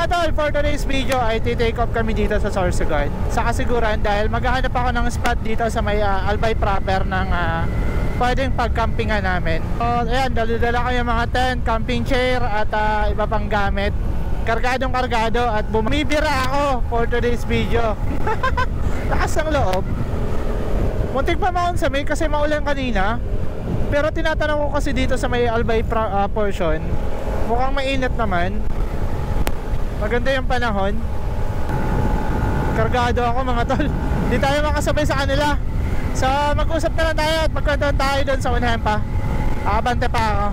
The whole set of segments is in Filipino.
mga tol, for today's video ay take off kami dito sa Sorsogon sa kasiguran dahil maghahanap ako ng spot dito sa may Albay proper ng pwedeng pagkampingan namin. So ayan, dala ko yung mga tent, camping chair at iba pang gamit. Kargadong kargado at bumibira ako for today's video. Lakas ng loob. Muntik pa maon sa may kasi maulan kanina. Pero tinatanong ko kasi dito sa may Albay portion, mukhang mainit naman. Maganda yung panahon. Kargado ako mga tol. Hindi tayo makasabay sa kanila. So mag-usap na lang tayo at magkwentuhan tayo doon sa unahan pa. Abante pa ako.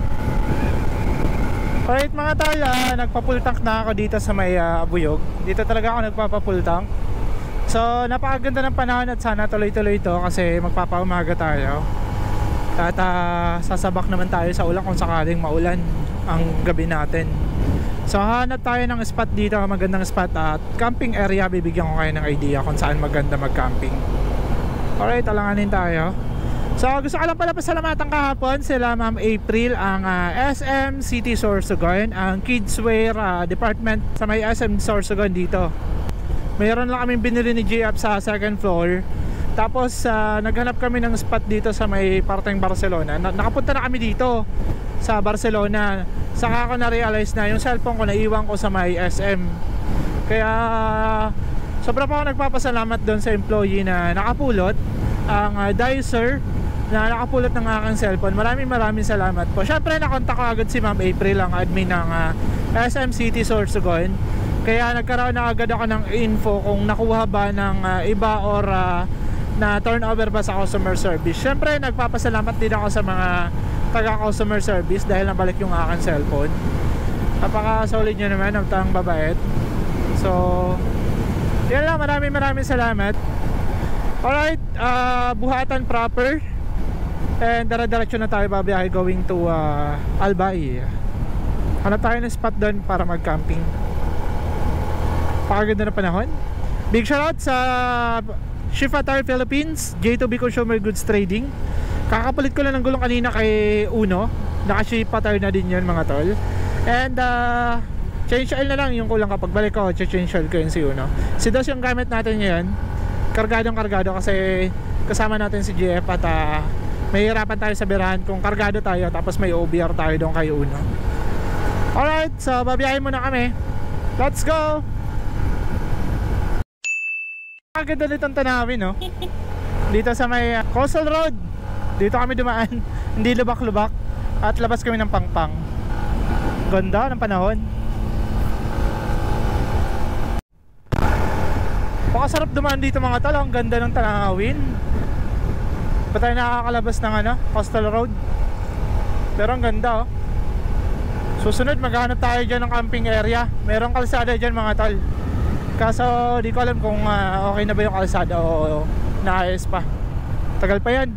Alright mga tol, nagpa-full tank na ako dito sa may Buyog. Dito talaga ako nagpapa-full tank. So napakaganda ng panahon at sana tuloy-tuloy ito kasi magpapaumaga tayo. At sasabak naman tayo sa ulan kung sakaling maulan ang gabi natin. So hanap tayo ng spot dito, magandang spot at camping area. Bibigyan ko kayo ng idea kung saan maganda mag-camping. Alright, alanganin tayo. So gusto ko lang pala pasalamatan kahapon sila Ma'am April, ang SM City Sorsogon, ang kidswear department sa may SM Sorsogon dito. Mayroon lang kaming binili ni JF sa second floor. Tapos naghanap kami ng spot dito sa may parteng Barcelona. Nakapunta na kami dito sa Barcelona. Saka ko na-realize na yung cellphone ko naiwan ko sa may SM. Kaya sobra pa ako nagpapasalamat doon sa employee na nakapulot, ang Dicer na nakapulot ng aking cellphone. Maraming salamat po. Syempre nakontak ko agad si Ma'am April, ang admin ng SM City Sorsogon. Kaya nagkaroon na agad ako ng info kung nakuha ba ng iba or na turnover ba sa customer service. Syempre nagpapasalamat din ako sa mga taga customer service dahil nabalik yung aking cellphone. Napaka solid nyo naman ang tang babait. So yan lang, maraming salamat. Alright, buhatan proper. And dara-diretso na tayo babiyahe going to Albay. Hanap tayo ng spot doon para mag-camping. Pakaganda na panahon. Big shoutout sa Shifatar Philippines, J2B Consumer Goods Trading. Kakapalit ko lang ng gulong kanina kay Uno. Naka-Shifatar na din yun mga tol. And change oil na lang yung kulang kapag balik ko. Change oil ko yun si Uno. Si Dos yung gamit natin ngayon. Kargadong kargado kasi kasama natin si JF at mahihirapan tayo sa birahan kung kargado tayo tapos may OBR tayo doon kay Uno. Alright, so babiyahin muna kami. Let's go! Ang ganda nitong tanawin, no? Dito sa may Coastal Road. Dito kami dumaan. Hindi lubak-lubak. At labas kami ng Pangpang. Ganda ng panahon. Pakasarap dumaan dito mga tol. Ang ganda ng tanawin. Pa tayo nakakalabas ng Coastal Road. Pero ang ganda, oh. Susunod maghanap tayo dyan ng camping area. Merong kalsada dyan mga tol. Kaso di ko alam kung okay na ba yung kalsada o naayos pa. Tagal pa yan.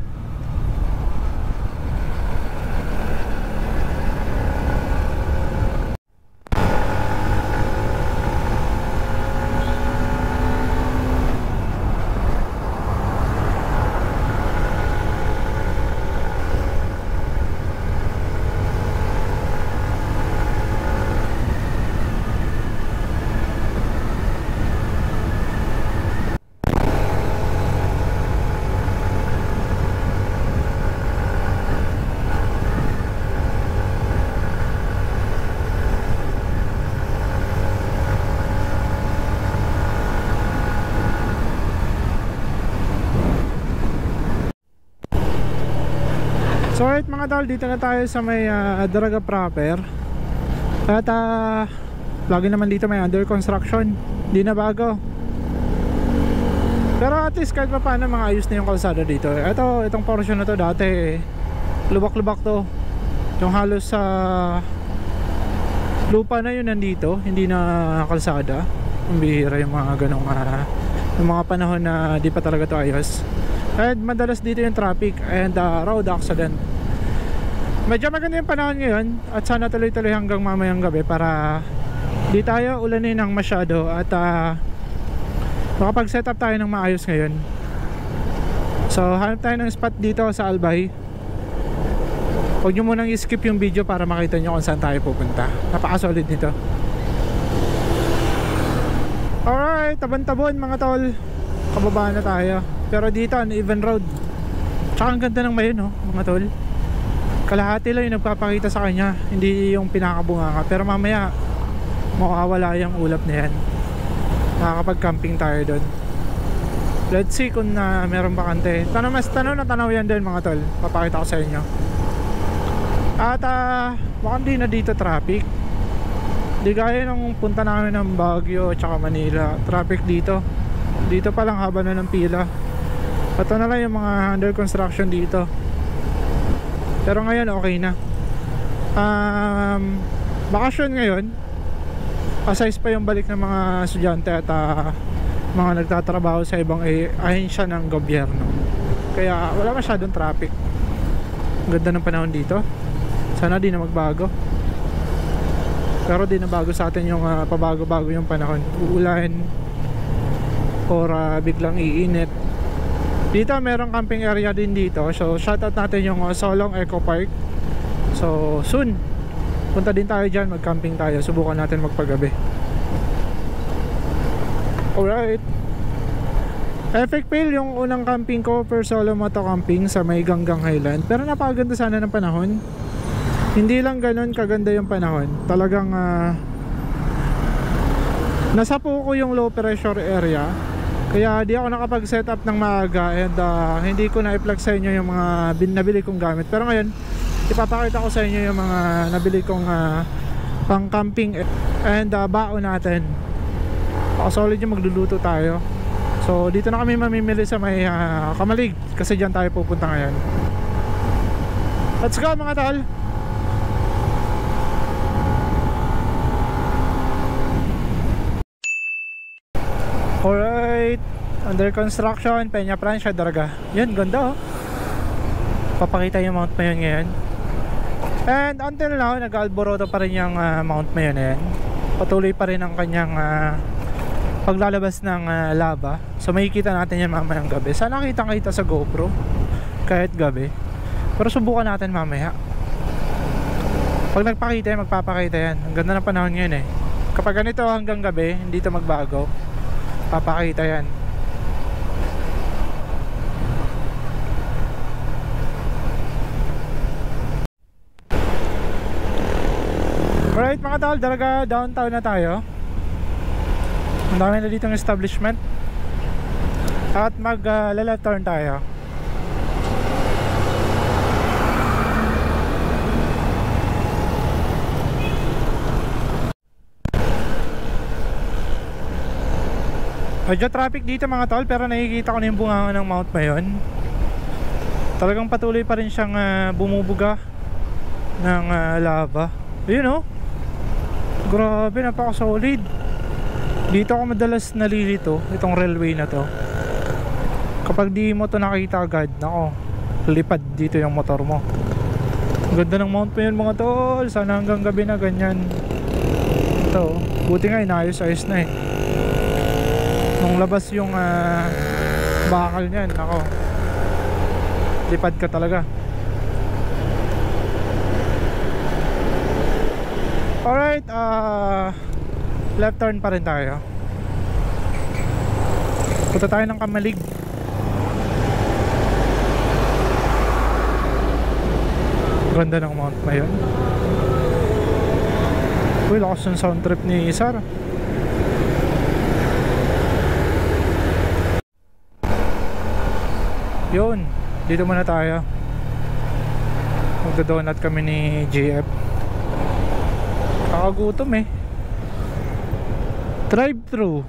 So alright mga tol, dito na tayo sa may Daraga proper. At lagi naman dito may under construction. Hindi na bago. Pero at least kahit pa paano mga ayos na yung kalsada dito. Itong portion na to dati lubak-lubak to. Yung halos sa lupa na yun nandito, hindi na kalsada. Ang bihira yung mga ganong yung mga panahon na di pa talaga to ayos. At madalas dito yung traffic and road accident. Medyo maganda yung panahon ngayon at sana tuloy-tuloy hanggang mamayang gabi para di tayo ulanin ng masyado at makapag-set up tayo ng maayos ngayon. So hanap tayo ng spot dito sa Albay. Huwag nyo munang i-skip yung video para makita nyo kung saan tayo pupunta. Napaka-solid nito. Alright, taban-tabon mga tol. Kababa na tayo. Pero dito uneven road. Tsaka ang ganda ng mayon, no, mga tol. Kalahati lang yung nagpapakita sa kanya, hindi yung pinakabunganga. Pero mamaya mawawala yung ulap na yan. Makakapag-camping tayo doon. Let's see kung meron bakante. Tanaw na tanaw yan din mga tol. Papakita ko sa inyo. At mukhang di na dito traffic. Di gaya nung punta namin ng Baguio at Manila. Traffic dito. Dito pa lang haba na ng pila. Ito na lang yung mga under construction dito. Pero ngayon okay na. Bakasyon ngayon. Aside pa yung balik ng mga estudyante at mga nagtatrabaho sa ibang ahensya ng gobyerno. Kaya wala masyadong traffic. Ganda ng panahon dito. Sana di na magbago. Pero di na bago sa atin yung pabago-bago yung panahon. Uulan or biglang iinit. Dito merong camping area din dito. So shoutout natin yung Solong Eco Park. So soon punta din tayo dyan, mag-camping tayo. Subukan natin magpagabi. Alright. Epic fail yung unang camping ko per solo moto camping sa may Ganggang Highland. Pero napakaganda sana ng panahon. Hindi lang ganun kaganda yung panahon. Talagang nasapo ko yung low pressure area. Kaya di ako nakapag-set up ng maaga. And hindi ko na-i-plug sa inyo yung mga nabili kong gamit. Pero ngayon ipapakita ko sa inyo yung mga nabili kong pang camping and baon natin. Solid yung magluluto tayo. So dito na kami mamimili sa may Kamalig. Kasi dyan tayo pupunta ngayon. Let's go mga tol. Alright, under construction, Peña Francia, Daraga. Yun, ganda oh. Papakita yung Mount Mayon ngayon. And until now, nag-alboroto pa rin yung Mount Mayon na yan. Patuloy pa rin ang kanyang paglalabas ng lava. So makikita natin yan mamayang gabi. Sana kita sa GoPro kahit gabi. Pero subukan natin mamaya. Pag nagpakita yan, magpapakita yan. Ang ganda ng panahon ngayon eh. Kapag ganito hanggang gabi, hindi ito magbago. Papakita yan. Alright mga tol, Daraga downtown na tayo. Ang dami na dito ng establishment. At left turn tayo. Medyo traffic dito mga tol, pero nakikita ko na yung bunganga ng Mount Mayon. Talagang patuloy pa rin siyang bumubuga ng lava. Ayun oh. Grabe, napaka-solid. Dito ako madalas nalilito, itong railway na to. Kapag di mo to nakita agad, nako, lipad dito yung motor mo. Ganda ng Mount Mayon mga tol. Sana hanggang gabi na ganyan. Ito, buti nga inayos-ayos na eh. Nung labas yung bakal niyan, nako, lipad ka talaga. Alright, left turn pa rin tayo. Punta tayo ng Kamalig. Ganda ng Mount Mayon. Uy, lakas yung sound trip ni Sar. Yun, dito muna tayo. Magdodonut kami ni JF. Kakagutom eh. Drive-thru.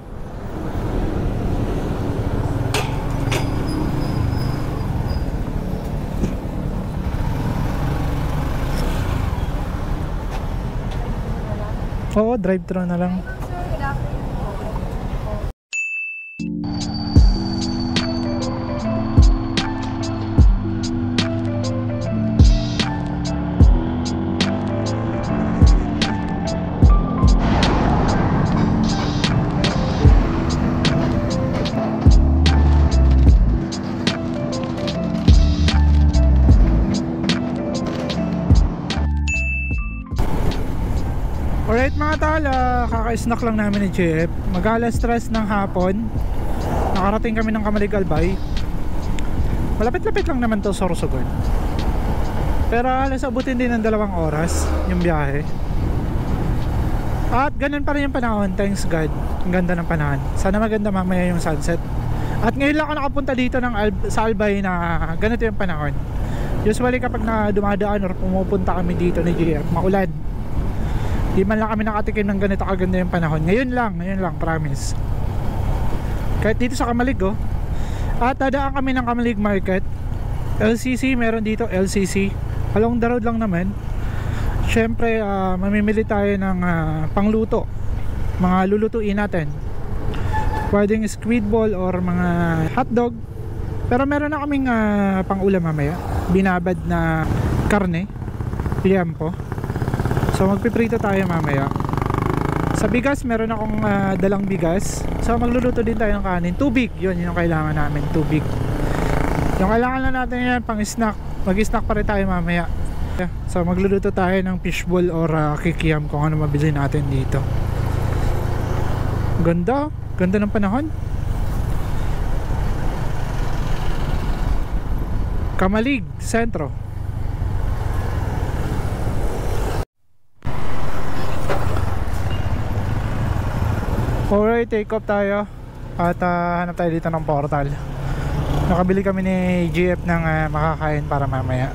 Oo, drive-thru na lang. Alright mga tol, kaka-snack lang namin ni Jeff. Mag-alas stress ng hapon. Nakarating kami ng Kamalig Albay. Malapit-lapit lang naman to Sorsogon. Pero alas abutin din ng 2 oras yung biyahe. At ganun pa rin yung panahon, thanks God. Ang ganda ng panahon. Sana maganda mamaya yung sunset. At ngayon lang ako nakapunta dito sa Albay na ganito yung panahon. Usually kapag na dumadaan or pumupunta kami dito ni JF, maulan. Di man lang kami nakatikim ng ganito kaganda yung panahon. Ngayon lang, promise. Kahit dito sa Kamalig, oh. At dadaan kami ng Kamalig Market. LCC, meron dito LCC. Along the road lang naman. Syempre, mamimili tayo ng pangluto. Mga lulutuin natin. Pwedeng squid ball or mga hotdog. Pero meron na kaming pang-ulam mamaya. Binabad na karne, liampo. So magpiprito tayo mamaya. Sa bigas, meron akong dalang bigas. So magluluto din tayo ng kanin. Tubig, yun yung kailangan namin, tubig. Yung kailangan na natin yan, pang snack. Mag-snack pa rin tayo mamaya. So magluluto tayo ng fishball or kikiam kung ano mabili natin dito. Ganda, ganda ng panahon. Kamalig, sentro. Alright, take off tayo. At hanap tayo dito ng portal. Nakabili kami ni GF ng makakain para mamaya.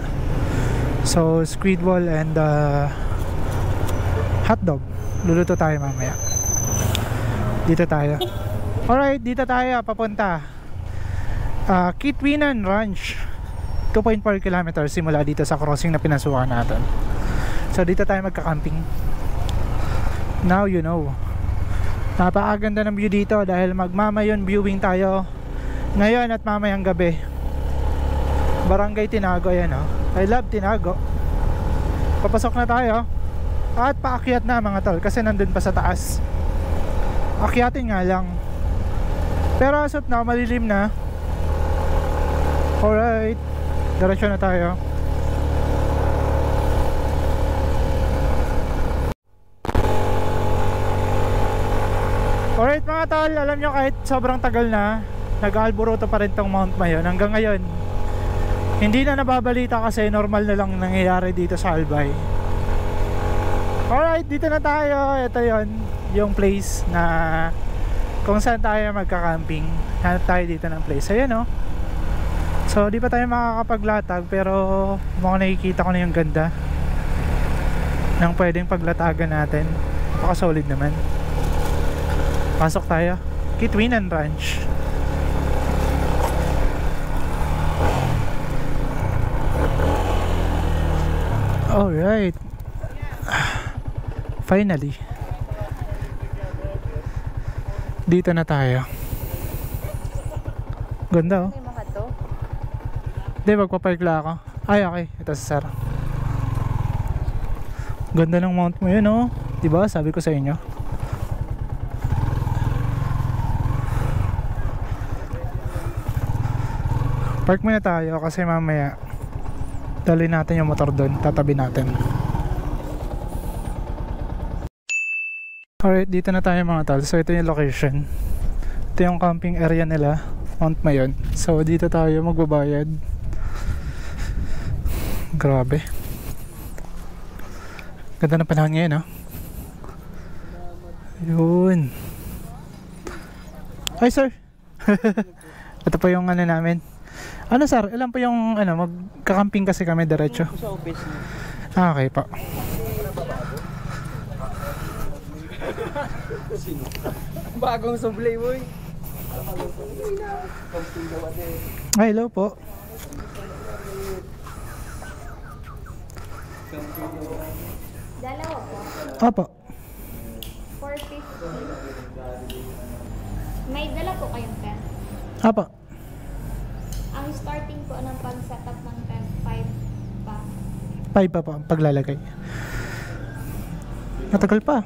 So, squid ball and hotdog. Luluto tayo mamaya. Dito tayo. Alright, dito tayo papunta. Kitwinan Ranch. 2.4 km simula dito sa crossing na pinasukan natin. So dito tayo magka-camping. Now you know. Napakaganda ng view dito dahil magmamayon viewing tayo ngayon at mamayang gabi. Barangay Tinago, ayan oh. I love Tinago. Papasok na tayo. At paakyat na mga tol kasi nandun pa sa taas. Akyatin nga lang. Pero as of now malilim na. Alright, diretso na tayo. Alright mga tol, alam nyo kahit sobrang tagal na, nag-aalboroto pa rin tong Mount Mayon hanggang ngayon. Hindi na nababalita kasi normal na lang nangyayari dito sa Albay. Alright, dito na tayo. Ito yon, yung place na kung saan tayo magka-camping. Hanap tayo dito ng place. Ayan oh. So di pa tayo makakapaglatag pero mukhang nakikita ko na yung ganda ng pwedeng paglatagan natin. Napaka-solid naman. Pasok tayo. Kitwinan Ranch. Alright. Finally. Dito na tayo. Ganda oh. Hindi, magpapark lang ako. Ay, okay. Ito si Sir. Ganda ng mount mo yun, oh. Diba? Sabi ko sa inyo. Park muna tayo kasi mamaya dali natin yung motor doon. Tatabi natin. Alright, dito na tayo mga tol. So, ito yung location. Ito yung camping area nila. Mount Mayon. So, dito tayo magbabayad. Grabe. Ganda ng panahon ngayon, no? Yun. Ay, sir. Ito po yung ano namin. Ano, sir? Ilan po yung ano, magkakamping kasi kami diretso. Sa office. Ah, okay pa. Bagong sublay, boy. Ay, hello po. Dalawa po. Opo. 450. May dala po kayong pen. Opo. Ang starting po ng pag-setup ng pen, 5 pa. 5 pa po ang paglalagay. Matagal pa.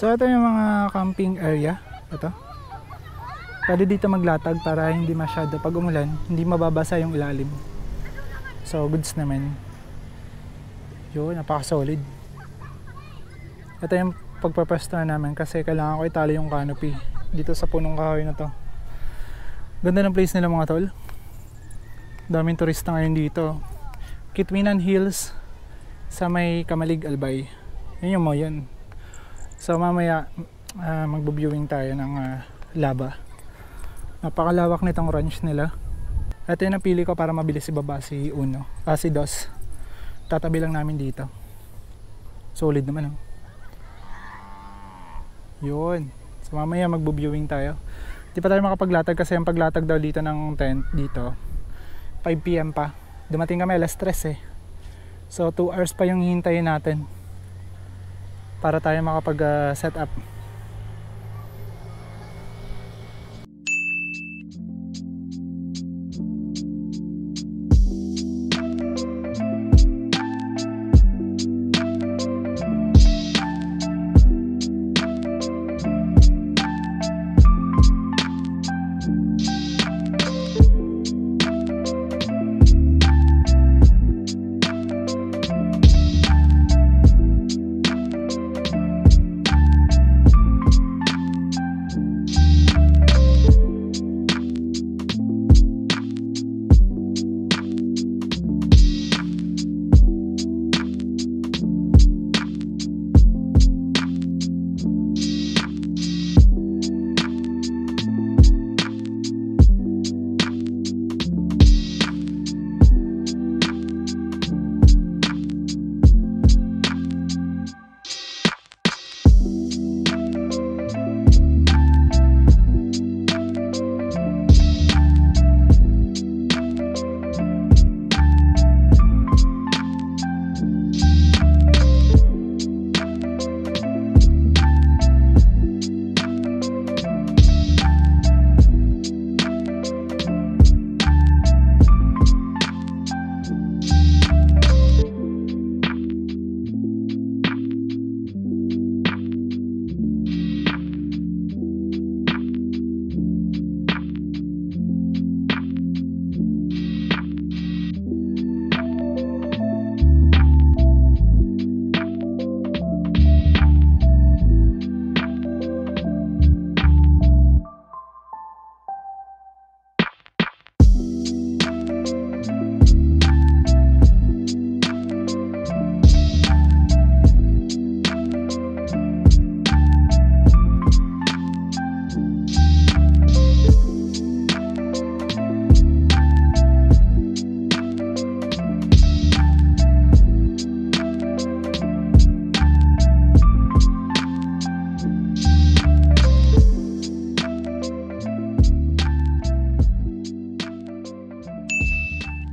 So So ito yung mga camping area. Ito. Pwede dito maglatag para hindi masyado pag umulan, hindi mababasa yung ilalim. So goods naman. Yun, napaka-solid. Ito yung pagpapastuhan namin kasi kailangan ko itali yung canopy dito sa punong kahoy na to. Ganda ng place nila mga tol. Daming turista ngayon dito. Kitwinan Hills sa may Kamalig, Albay. Yun yung mo yun. So mamaya magbo-viewing tayo ng lava. Napakalawak nitong ranch nila. Ito yung napili ko para mabilis ibaba si si Dos. Tatabi lang namin dito. Solid naman, oh. Yun. So mamaya magbo-viewing tayo. Di pa tayo makapaglatag kasi ang paglatag daw dito ng tent dito 5 PM pa. Dumating kami alas 3 eh. So 2 hours pa yung hihintayin natin para tayo makapag set up.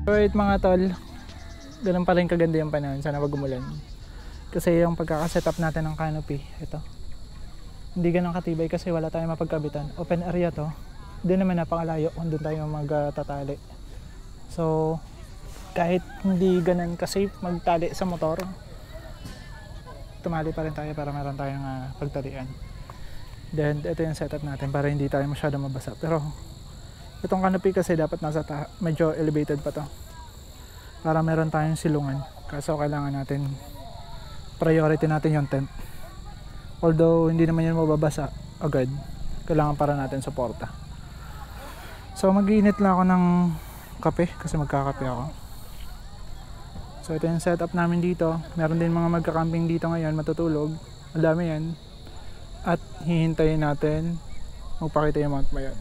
Alright mga tol, ganun pala yung kaganda yung panahon, sana wag umulan. Kasi yung pagkakasetup natin ng canopy, ito, hindi ganun katibay kasi wala tayong mapagkabitan. Open area to, doon naman napakalayo kung doon tayo magtatali. So kahit hindi ganun ka-safe magtali sa motor, tumali pa rin tayo para meron tayong pagtalian. Then ito yung setup natin para hindi tayo masyado mabasa. Pero itong canopy kasi dapat nasa medyo elevated pa to para meron tayong silungan. Kaso kailangan natin, priority natin yung tent. Although hindi naman yun mababasa agad, kailangan para natin suporta. So mag-iinit lang ako ng kape kasi magkakape ako. So ito yung setup namin dito. Meron din mga magka-camping dito ngayon, matutulog. Ang dami yan. At hihintayin natin magpakita yung Mount Mayon.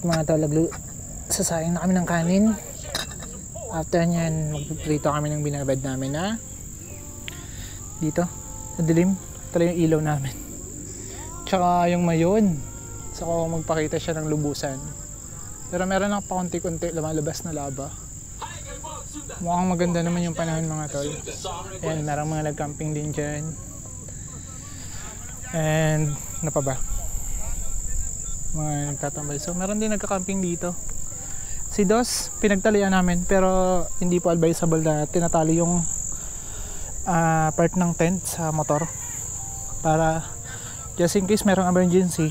Alright mga tol, sasayang na kami ng kanin. After nyan, magpiprito kami ng binabad namin na dito, madilim. Ito yung ilaw namin. Tsaka yung mayon. So magpakita siya ng lubusan. Pero meron lang pa konti-konti lumalabas na laba. Mukhang maganda naman yung panahon mga tol. Ayan, merong mga nag-camping din dyan. And ano pa ba? Mga nagtatambay. So meron din nagka-camping dito. Si Dos, pinagtalian namin pero hindi po advisable na tinatali yung part ng tent sa motor para just in case merong emergency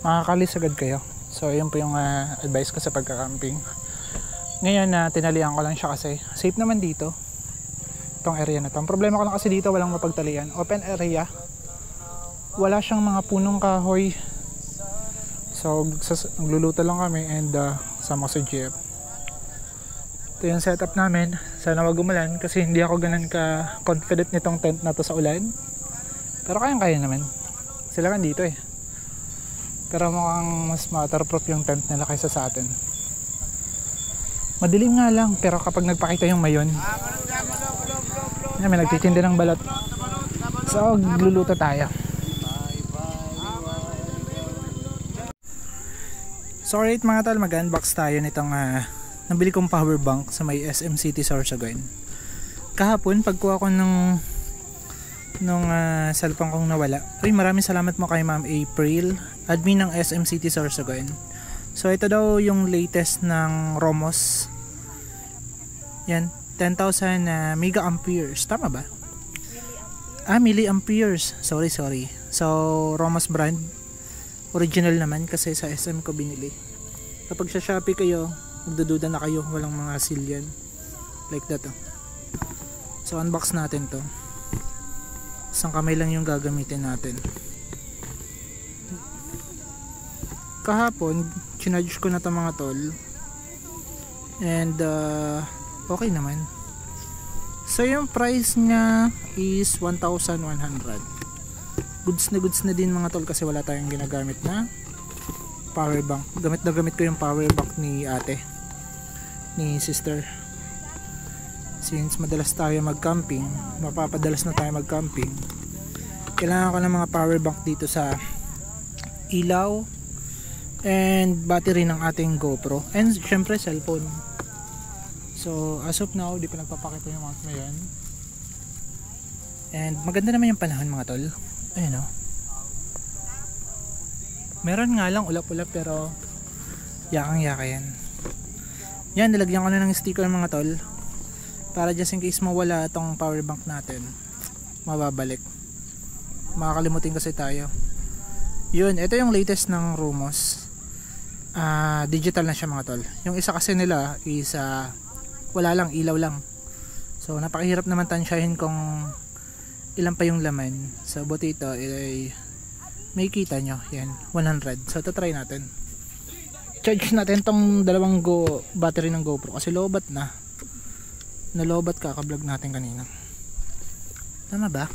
makakalis agad kayo. So yun po yung advice ko sa pagka-camping. Ngayon tinalian ko lang siya kasi safe naman dito itong area na to. Ang problema ko lang kasi dito walang mapagtalian, open area, wala siyang mga punong kahoy. So nagluluto lang kami and sama ko sa jeep. Ito yung setup namin. Sana wag umulan kasi hindi ako ganun ka confident nitong tent na to sa ulan. Pero kayang-kaya naman. Sila kan dito eh. Pero mukhang mas waterproof yung tent nila kaysa sa atin. Madilim nga lang pero kapag nagpakita yung mayon, may nagtitindi ng balot. So gluluto tayo. So alright mga tol, mag-unbox tayo nitong nabili kong power bank sa may SM City Sorsogon. Kahapon pagkuha ko nung cellphone kong nawala. Ay, maraming salamat mo kay Ma'am April, admin ng SM City Sorsogon. So ito daw yung latest ng Romos. Yan, 10,000 mega amperes. Tama ba? Milliamperes. Sorry. So Romos brand. Original naman kasi sa SM ko binili. Kapag sa Shopee kayo, magdududa na kayo, walang mga seal yan. Like that oh. So unbox natin to. Isang kamay lang yung gagamitin natin. Kahapon, chinarge ko na to mga tol. And okay naman. So yung price niya is 1,100. Goods na din mga tol kasi wala tayong ginagamit na power bank. Gamit ko yung power bank ni ate, ni sister. Since madalas tayo mag-camping, mapapadalas na tayo mag-camping, kailangan ko ng mga power bank dito sa ilaw and battery ng ating GoPro and syempre cellphone. So as of now, di pa nagpapakita yung mount na yan. And maganda naman yung panahon mga tol. Ayun o. Meron nga lang ulap-ulap pero yakang-yaka yan. Yan, nilagyan ko na ng sticker mga tol para just in case mawala itong power bank natin, mababalik. Makakalimutin kasi tayo. Yun, ito yung latest ng Romos. Digital na siya mga tol. Yung isa kasi nila is wala lang, ilaw lang. So napakahirap naman tansyahin kung ilan pa yung laman. So buti ito ay may kita nyo. Yan, 100. So try natin. Charge natin tong dalawang battery ng GoPro kasi lobat na. Nalobat kaka-vlog natin kanina. Tama ba?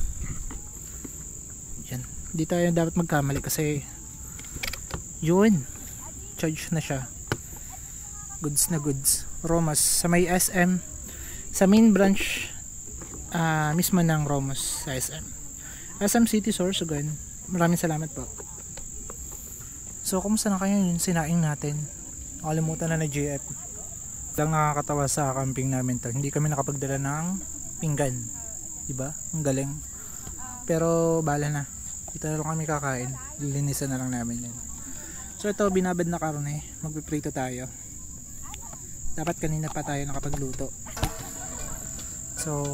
Yan. Di tayo dapat magkamali kasi yun. Charge na siya. Goods na goods. Romos sa may SM, sa main branch mismo ng Romos sa SM City Sorsogon. Maraming salamat po. So kumusta na kayo yung sinaing natin? Nakalimutan na GF. Lang nakakatawa sa camping namin to. Hindi kami nakapagdala ng pinggan, diba? Ang galing. Pero bala na, ito na lang kami kakain. Lilinisan na lang namin yan. So ito, binabad na karne. Magpiprito tayo. Dapat kanina pa tayo nakapagluto. So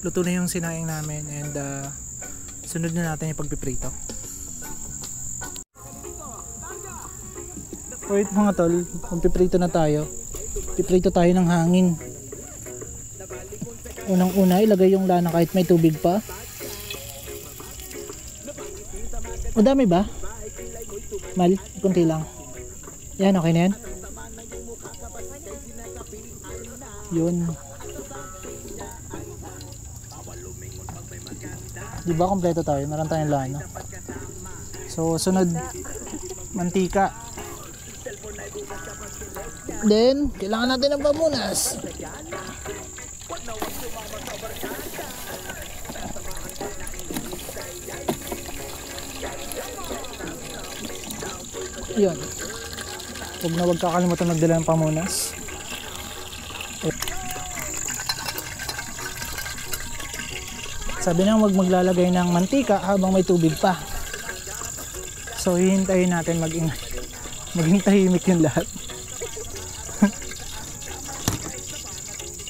luto na yung sinaing namin and sunod na natin yung pagpiprito. Wait mga tol, magpiprito na tayo. Piprito tayo ng hangin. Unang-una ilagay yung lana kahit may tubig pa. Madami ba? Mal, kunti lang. Yan, okay na yan? Yun. Diba kompleto tayo? Meron tayong lana. So sunod, mantika. Then, kailangan natin ng pamunas. Yun. Huwag kakalimutan magdala ng pamunas. Sabi na huwag maglalagay ng mantika habang may tubig pa. So hihintayin natin maging tahimik yung lahat.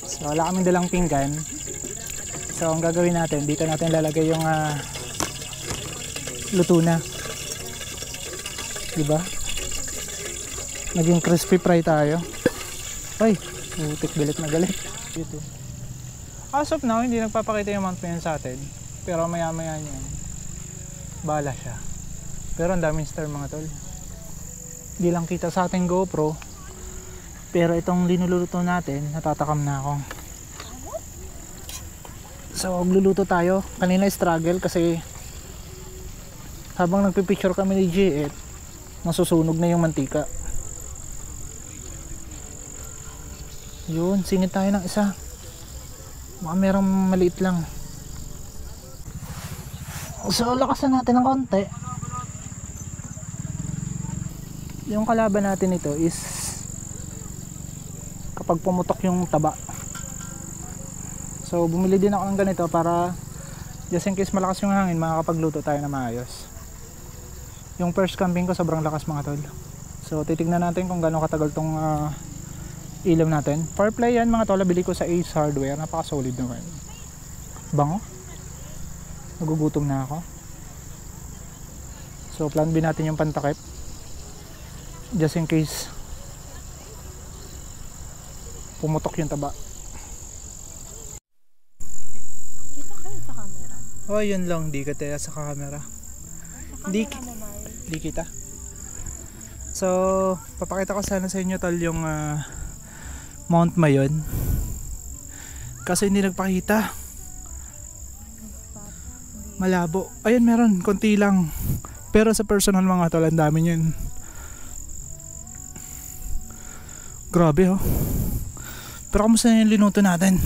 So wala kaming dalang pinggan. So ang gagawin natin, dito natin lalagay yung luto na. Diba? Naging crispy fry tayo. Ay, putik, galit na galit. Dito. As of now, hindi nagpapakita yung mount sa atin. Pero maya maya niyan, bala siya. Pero ang daming star mga tol. Hindi lang kita sa ating GoPro. Pero itong linuluto natin, natatakam na ako. So, magluluto tayo. Kanina struggle kasi habang nagpipicture kami ni JF, nasusunog na yung mantika. Yun, singit tayo ng isa. Baka merong maliit lang. So, lakasan natin ng konti. Yung kalaban natin ito is kapag pumutok yung taba. So, bumili din ako ng ganito para just in case malakas yung hangin, makakapagluto tayo na maayos. Yung first camping ko sobrang lakas mga tol. So, titignan natin kung gaano katagal tong ilaw natin. Fireplay yan mga tol, bili ko sa Ace Hardware. Napaka solid naman. Bango. Nagugutom na ako. So plan B natin yung pantakip. Just in case pumutok yung taba. Kita kayo sa camera. Oh yun lang, di ka tayo sa camera. Di kita. So papakita ko sana sa inyo tol yung Mount Mayon kasi hindi nagpakita, malabo. Ayun meron, konti lang, pero sa personal mga tol ang dami nyan. Grabe oh. Pero kamusta na yung linuto natin?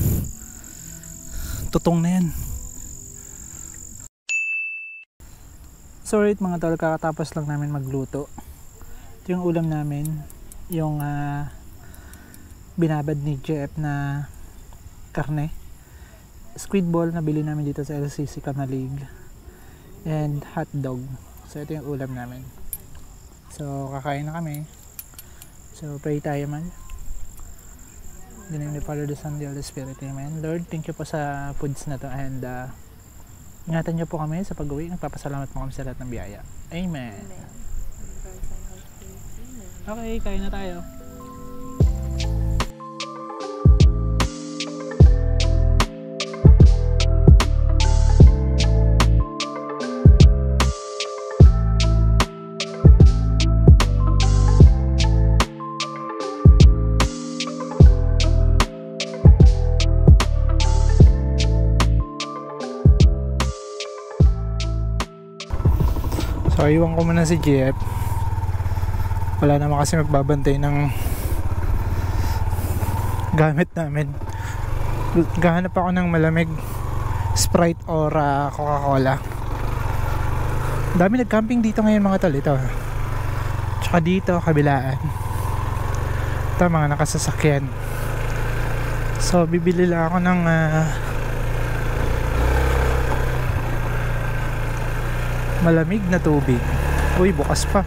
Tutong na yan. So right mga tol, kakatapos lang namin magluto. Ito yung ulam namin, yung binabad ni Jeff na karne, squid ball na bili namin dito sa LCC Kamalig, and hot dog. So ito yung ulam namin. So kakain na kami. So pray tayo man. In the name of the Father, the Son, the Holy Spirit. Amen. Lord, thank you po sa foods na to, and ingatan niyo po kami sa pag-uwi. Nagpapasalamat po kami sa lahat ng biyaya. Amen. Okay, kain na tayo. So iwan ko muna si Jeff. Wala naman kasi magbabantay ng gamit namin. Gahanap ako ng malamig, Sprite or Coca-Cola. Dami nag-camping dito ngayon mga tol. Ito, tsaka dito kabilaan. Ito mga nakasasakyan. So bibili lang ako ng malamig na tubig. Uy, bukas pa.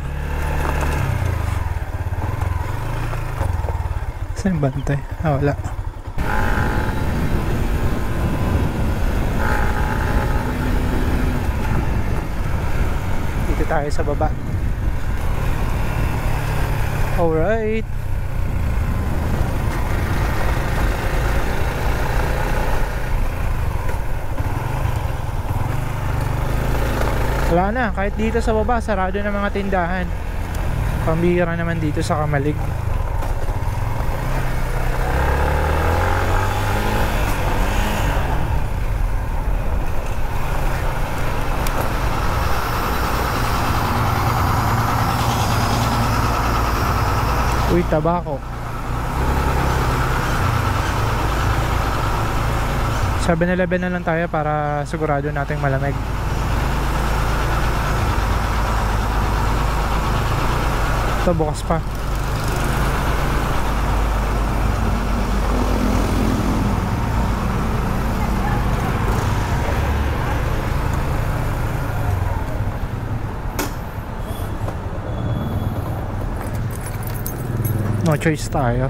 Saan yung bantay? Ah, wala. Dito tayo sa baba. Alright. Wala na, kahit dito sa baba sarado ng mga tindahan. Pambihira naman dito sa Kamalig. Uy, tabako. 7-Eleven na lang tayo para sigurado nating malamig. Ito bukas pa. No choice tayo.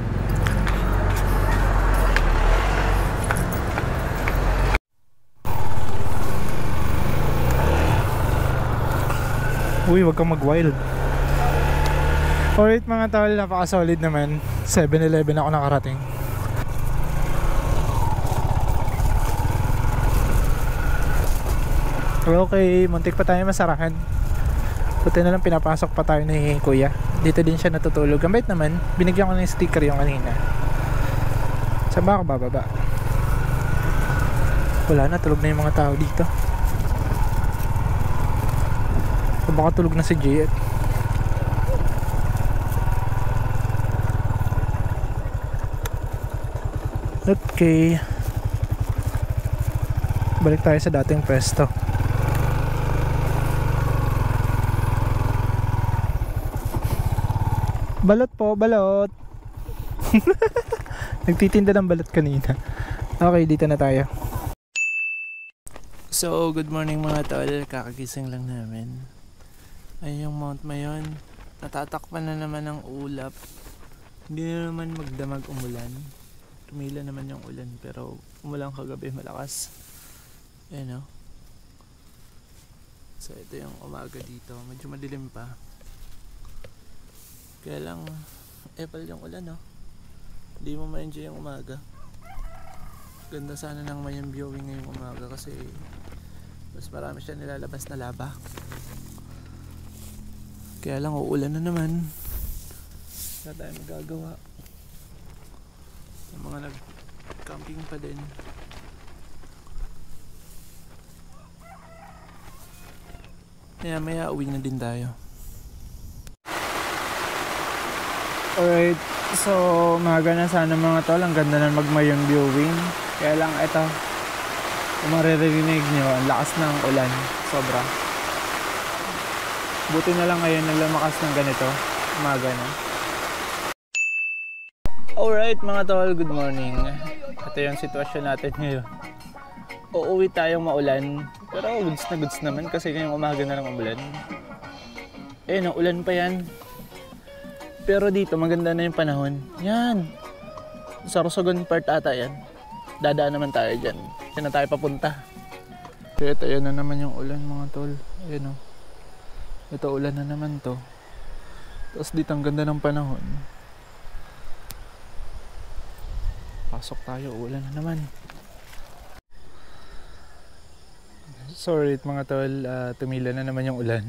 Uy, wag kang mag-wild. Alright mga tol, napaka-solid naman. 7-Eleven ako nakarating. Okay, muntik pa tayo masarahan. Buti na lang pinapasok pa tayo ni kuya. Dito din siya natutulog. Ang bait naman, binigyan ko ng sticker yung kanina. Saan ba ako bababa? Wala na, tulog na yung mga tao dito. O baka tulog na si Jet. Okay, balik tayo sa dating pwesto. Balot po, balot. Nagtitinda ng balot kanina. Okay, dito na tayo. So, good morning mga tol. Kakagising lang namin. Ay, yung Mount Mayon. Natatakpan na naman ng ulap. Hindi na naman magdamag umulan. Tumila naman yung ulan pero umulan kagabi malakas. Ayan o. So, ito yung umaga dito. Medyo madilim pa. Kaya lang epal yung ulan no. Hindi mo ma-enjoy yung umaga. Ganda sana ng Mayon viewing ngayong umaga kasi mas marami siya nilalabas na laba. Kaya lang uulan na naman. Wala tayo magagawa. Yung mga nag-camping pa din. Kaya maya uwi na din tayo. Alright, so umaga na sana mga tol. Ang ganda na mag-Mayon viewing. Kaya lang ito, kung maririnig nyo, ang lakas ng ulan. Sobra. Buti na lang ngayon naglumakas ng ganito. Umaga na. Alright mga tol, good morning. Ito yung sitwasyon natin ngayon. Uuwi tayong maulan. Pero goods naman kasi ngayong umaga na lang umulan. Ayun, ulan pa yan. Pero dito maganda na yung panahon. Yan. Sa Rosogon part ata yan. Dadaan naman tayo dyan. Diyan na tayo papunta. Kaya ito, yan na naman yung ulan mga tol. Ayan o. Ito ulan na naman to. Tapos dito ang ganda ng panahon. Pasok tayo, ulan na naman. Sorry mga tol, tumila na naman yung ulan.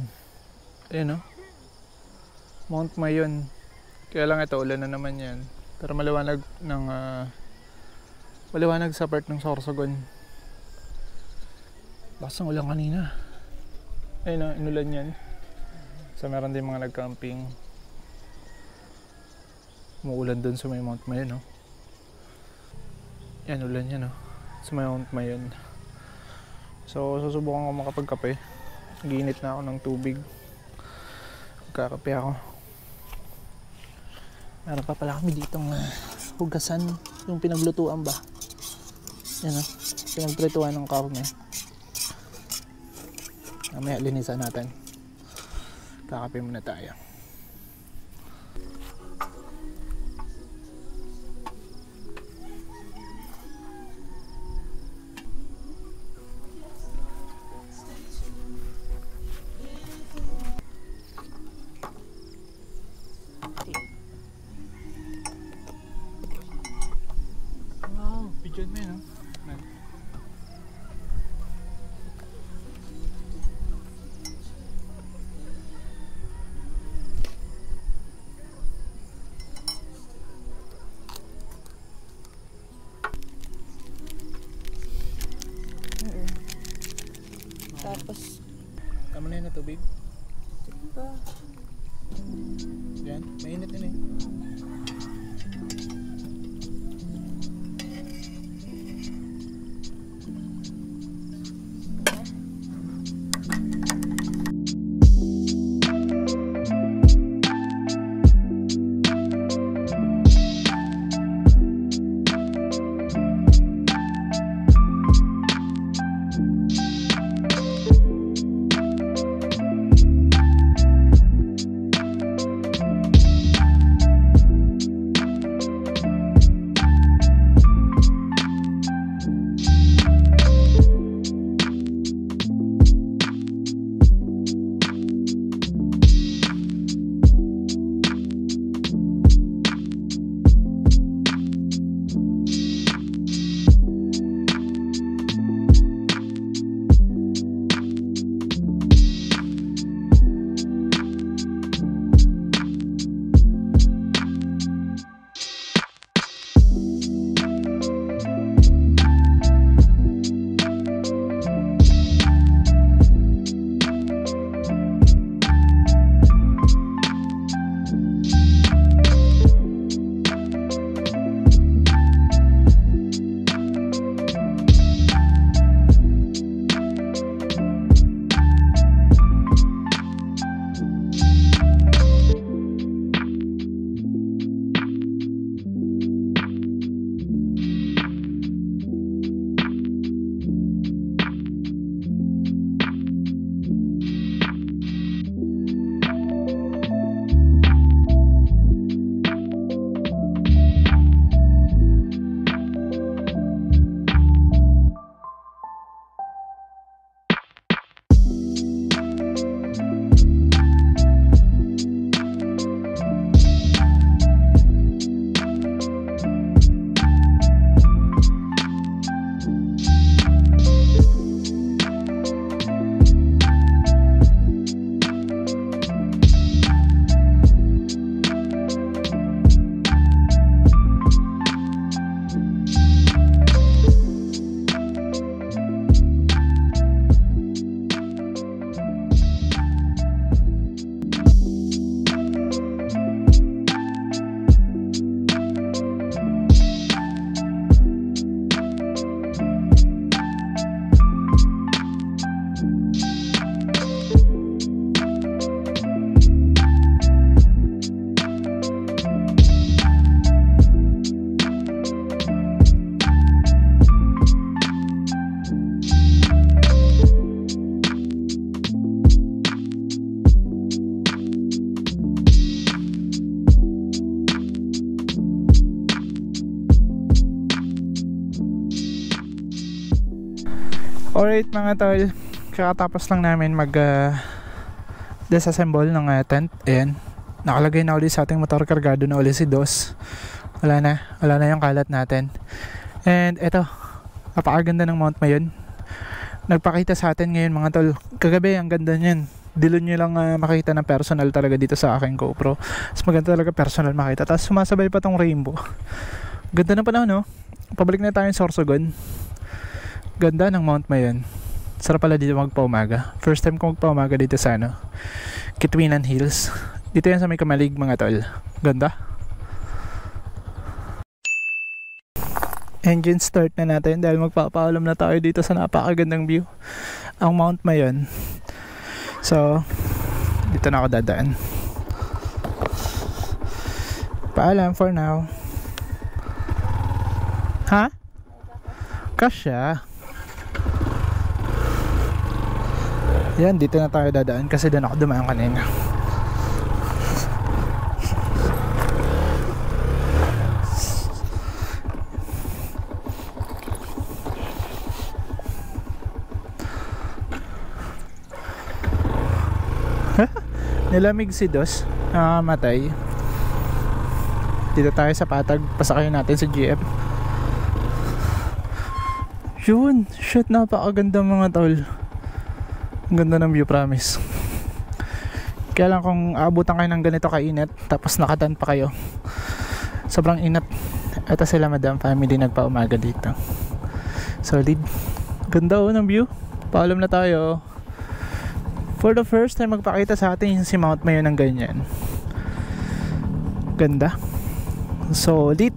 Ayan o. Mount Mayon. Kaya lang ito, ulan na naman yan. Pero maliwanag ng maliwanag sa part ng Sorsogon. Basang ulan kanina. Ayun o, inulan yan. So meron din mga nag-camping. Umuulan dun sa may Mount Mayon o. Yan, ulan yan o. Sa may Mount Mayon. So susubukan ko makapagkape. Ginit na ako ng tubig. Magkakape ako. Meron pa pala kami ditong hugasan. Yung pinaglutuan ba? Yan o. Pinagprituan ng karne. Mamaya linisan natin. Kakape muna tayo. Bidyon mo yun, no? Tapos, tama na yun na tubig? diba? Yan, mainit yun eh. Alright mga tol, kakatapos lang namin mag disassemble ng tent. Ayan, nakalagay na ulit sa ating motor, kargado na ulit si Dos. Wala na yung kalat natin. And eto, napakaganda ng Mount Mayon. Nagpakita sa atin ngayon mga tol. Kagabi ang ganda niyan. Dilon nyo lang makita ng personal talaga dito sa aking GoPro. Mas maganda talaga personal makita. Tapos sumasabay pa tong rainbow. Ganda na panahon, no? Pabalik na tayo sa Sorsogon. Ganda ng Mount Mayon. Sarap pala dito magpaumaga. First time ko magpaumaga dito sa Kitwinan Hills. Dito yan sa may Kamalig mga tol. Ganda. Engine start na natin dahil magpapaalam na tayo dito sa napakagandang view. Ang Mount Mayon. So, dito na ako dadaan. Paalam for now. Ha? Kasya. Yan, dito na tayo dadaan kasi doon ako dumaan kanina. Nilamig si Dos, nakamatay. Dito tayo sa Patag, pasakayin natin sa GF. Yun, shit, napakaganda mga tol. Ang ganda ng view, promise. Kaya lang kung aabutan kayo ng ganito kainit, tapos nakatan pa kayo, sobrang inat. Ito sila Madam Family nagpaumaga dito. Solid. Ganda ng view. Paalam na tayo. For the first time magpakita sa atin si Mount Mayon ng ganyan. Ganda. Solid.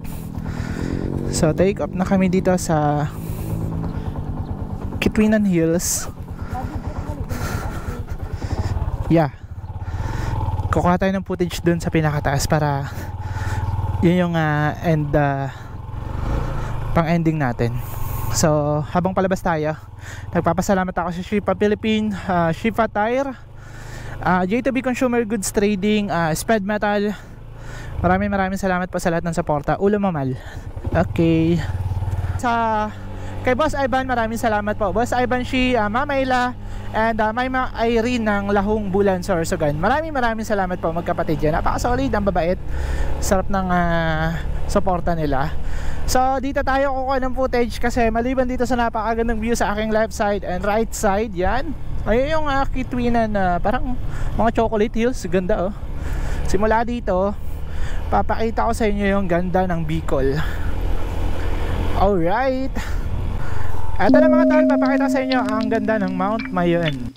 So take up na kami dito sa Kitwinan Hills. Yeah. Kukuha tayo ng footage dun sa pinakataas para yun yung pang ending natin. So habang palabas tayo, nagpapasalamat ako sa Shifa Philippine, Shifa Tire, J2B Consumer Goods Trading, Spread Metal. Maraming salamat po sa lahat ng suporta. Ulo mamal. Okay. Kay Boss Ivan, maraming salamat po. Boss Ivan Shi, Mamayla, and Mayma Irene ng Lahong Bulan, Sorsogon. Maraming salamat po magkapatid yan. Napaka-solid, ang babait. Sarap ng suporta nila. So dito tayo kukuha ng footage kasi maliban dito sa napakagandang view sa aking left side and right side, yan. Ayun yung Kitwinan, parang mga chocolate hills. Ganda oh. Simula dito, papakita ko sa inyo yung ganda ng Bicol. Alright. Ito na mga tol, papakita ko sa inyo ang ganda ng Mount Mayon.